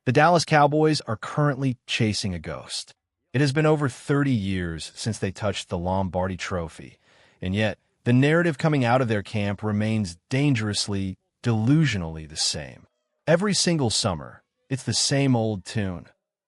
The Dallas Cowboys are currently chasing a ghost. It has been over 30 years since they touched the Lombardi Trophy, and yet the narrative coming out of their camp remains dangerously, delusionally the same. Every single summer, it's the same old tune.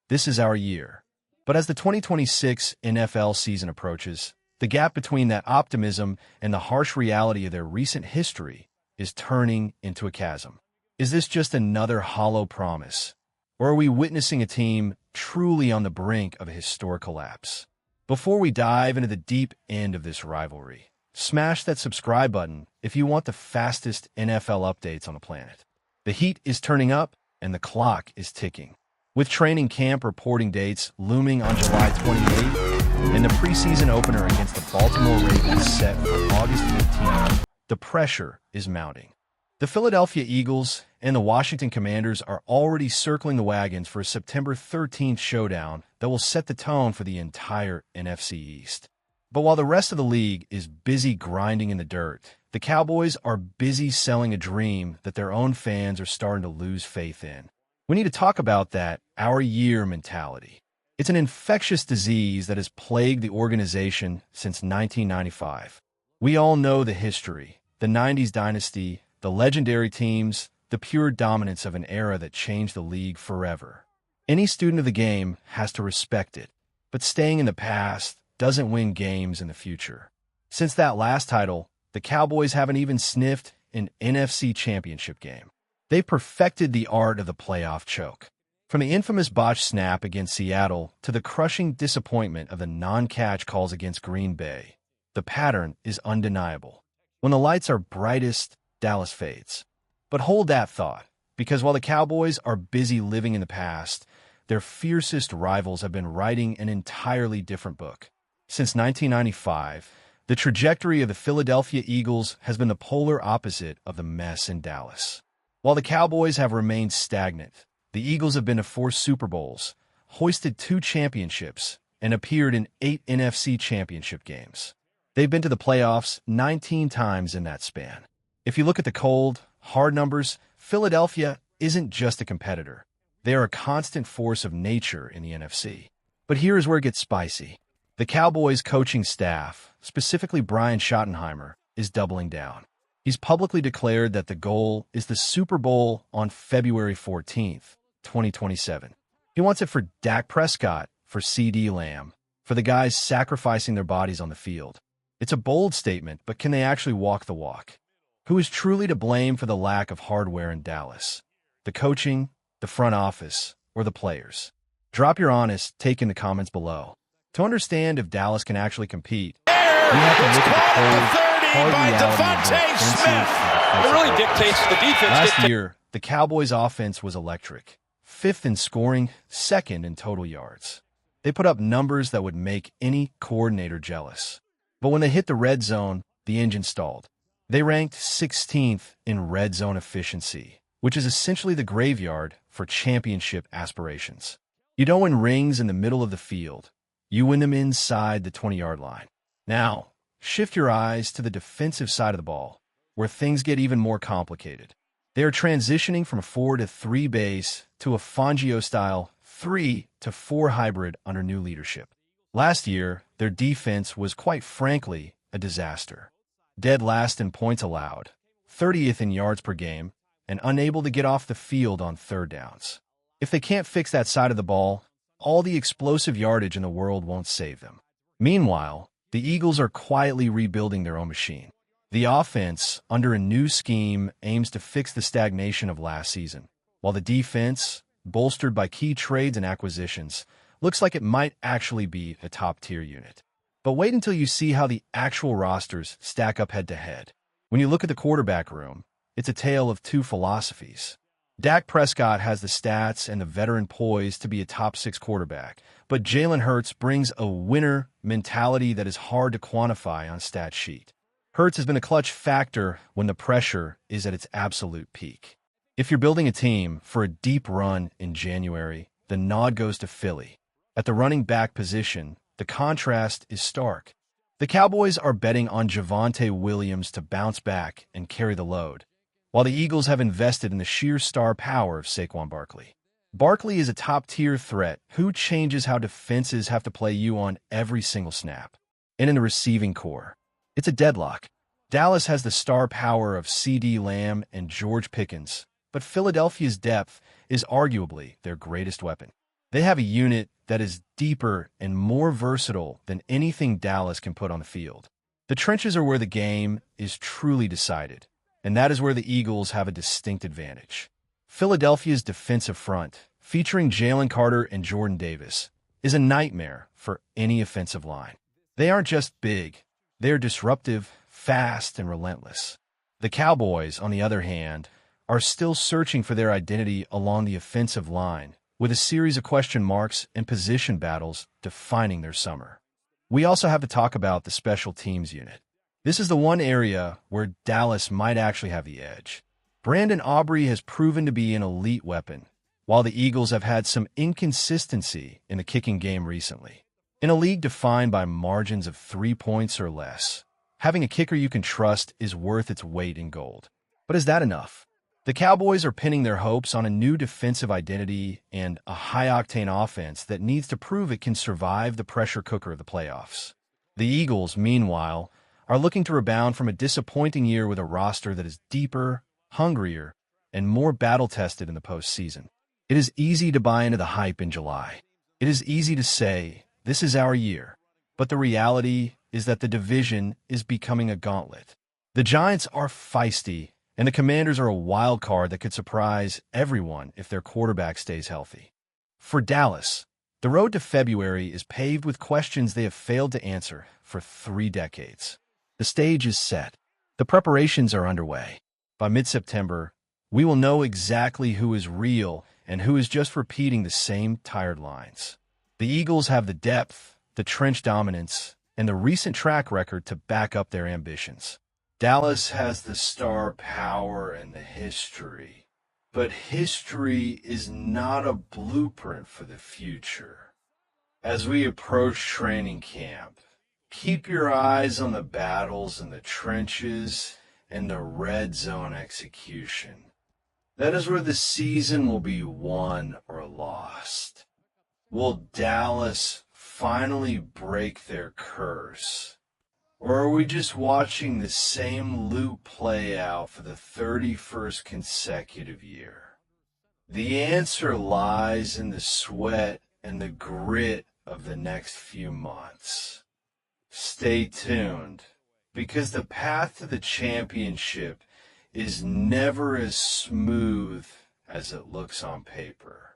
This is our year. But as the 2026 NFL season approaches, the gap between that optimism and the harsh reality of their recent history is turning into a chasm. Is this just another hollow promise? Or are we witnessing a team truly on the brink of a historic collapse? Before we dive into the deep end of this rivalry, smash that subscribe button if you want the fastest NFL updates on the planet. The heat is turning up and the clock is ticking. With training camp reporting dates looming on July 28th and the preseason opener against the Baltimore Ravens set for August 15th, the pressure is mounting. The Philadelphia Eagles and the Washington Commanders are already circling the wagons for a September 13th showdown that will set the tone for the entire NFC East. But while the rest of the league is busy grinding in the dirt, the Cowboys are busy selling a dream that their own fans are starting to lose faith in. We need to talk about that our year mentality. It's an infectious disease that has plagued the organization since 1995. We all know the history, the 90s dynasty, the legendary teams, the pure dominance of an era that changed the league forever. Any student of the game has to respect it, but staying in the past doesn't win games in the future. Since that last title, the Cowboys haven't even sniffed an NFC championship game. They've perfected the art of the playoff choke. From the infamous botched snap against Seattle to the crushing disappointment of the non-catch calls against Green Bay, the pattern is undeniable. When the lights are brightest, Dallas fades. But hold that thought, because while the Cowboys are busy living in the past, their fiercest rivals have been writing an entirely different book. Since 1995, the trajectory of the Philadelphia Eagles has been the polar opposite of the mess in Dallas. While the Cowboys have remained stagnant, the Eagles have been to 4 Super Bowls, hoisted 2 championships, and appeared in 8 NFC championship games. They've been to the playoffs 19 times in that span. If you look at the cold, hard numbers, Philadelphia isn't just a competitor. They are a constant force of nature in the NFC. But here is where it gets spicy. The Cowboys' coaching staff, specifically Brian Schottenheimer, is doubling down. He's publicly declared that the goal is the Super Bowl on February 14th, 2027. He wants it for Dak Prescott, for CeeDee Lamb, for the guys sacrificing their bodies on the field. It's a bold statement, but can they actually walk the walk? Who is truly to blame for the lack of hardware in Dallas? The coaching, the front office, or the players? Drop your honest take in the comments below. To understand if Dallas can actually compete, we have to look at the cold, hard reality of It really dictates the defense. Last year, the Cowboys' offense was electric. 5th in scoring, 2nd in total yards. They put up numbers that would make any coordinator jealous. But when they hit the red zone, the engine stalled. They ranked 16th in red zone efficiency, which is essentially the graveyard for championship aspirations. You don't win rings in the middle of the field. You win them inside the 20-yard line. Now, shift your eyes to the defensive side of the ball, where things get even more complicated. They are transitioning from a 4-3 base to a Fangio-style 3-4 hybrid under new leadership. Last year, their defense was quite frankly a disaster. Dead last in points allowed, 30th in yards per game, and unable to get off the field on third downs. If they can't fix that side of the ball, all the explosive yardage in the world won't save them. Meanwhile, the Eagles are quietly rebuilding their own machine. The offense, under a new scheme, aims to fix the stagnation of last season, while the defense, bolstered by key trades and acquisitions, looks like it might actually be a top-tier unit. But wait until you see how the actual rosters stack up head-to-head. When you look at the quarterback room, it's a tale of 2 philosophies. Dak Prescott has the stats and the veteran poise to be a top-6 quarterback, but Jalen Hurts brings a winner mentality that is hard to quantify on stat sheet. Hurts has been a clutch factor when the pressure is at its absolute peak. If you're building a team for a deep run in January, the nod goes to Philly. At the running back position, the contrast is stark. The Cowboys are betting on Javonte Williams to bounce back and carry the load, while the Eagles have invested in the sheer star power of Saquon Barkley. Barkley is a top-tier threat who changes how defenses have to play you on every single snap. And in the receiving core, it's a deadlock. Dallas has the star power of C.D. Lamb and George Pickens, but Philadelphia's depth is arguably their greatest weapon. They have a unit that is deeper and more versatile than anything Dallas can put on the field. The trenches are where the game is truly decided, and that is where the Eagles have a distinct advantage. Philadelphia's defensive front, featuring Jalen Carter and Jordan Davis, is a nightmare for any offensive line. They aren't just big, they are disruptive, fast, and relentless. The Cowboys, on the other hand, are still searching for their identity along the offensive line, with a series of question marks and position battles defining their summer. We also have to talk about the special teams unit. This is the one area where Dallas might actually have the edge. Brandon Aubrey has proven to be an elite weapon, while the Eagles have had some inconsistency in the kicking game recently. In a league defined by margins of 3 points or less, having a kicker you can trust is worth its weight in gold. But is that enough? The Cowboys are pinning their hopes on a new defensive identity and a high-octane offense that needs to prove it can survive the pressure cooker of the playoffs. The Eagles, meanwhile, are looking to rebound from a disappointing year with a roster that is deeper, hungrier, and more battle-tested in the postseason. It is easy to buy into the hype in July. It is easy to say, this is our year. But the reality is that the division is becoming a gauntlet. The Giants are feisty, and the Commanders are a wild card that could surprise everyone if their quarterback stays healthy. For Dallas, the road to February is paved with questions they have failed to answer for 3 decades. The stage is set. The preparations are underway. By mid-September, we will know exactly who is real and who is just repeating the same tired lines. The Eagles have the depth, the trench dominance, and the recent track record to back up their ambitions. Dallas has the star power and the history, but history is not a blueprint for the future. As we approach training camp, keep your eyes on the battles in the trenches and the red zone execution. That is where the season will be won or lost. Will Dallas finally break their curse? Or are we just watching the same loop play out for the 31st consecutive year? The answer lies in the sweat and the grit of the next few months. Stay tuned, because the path to the championship is never as smooth as it looks on paper.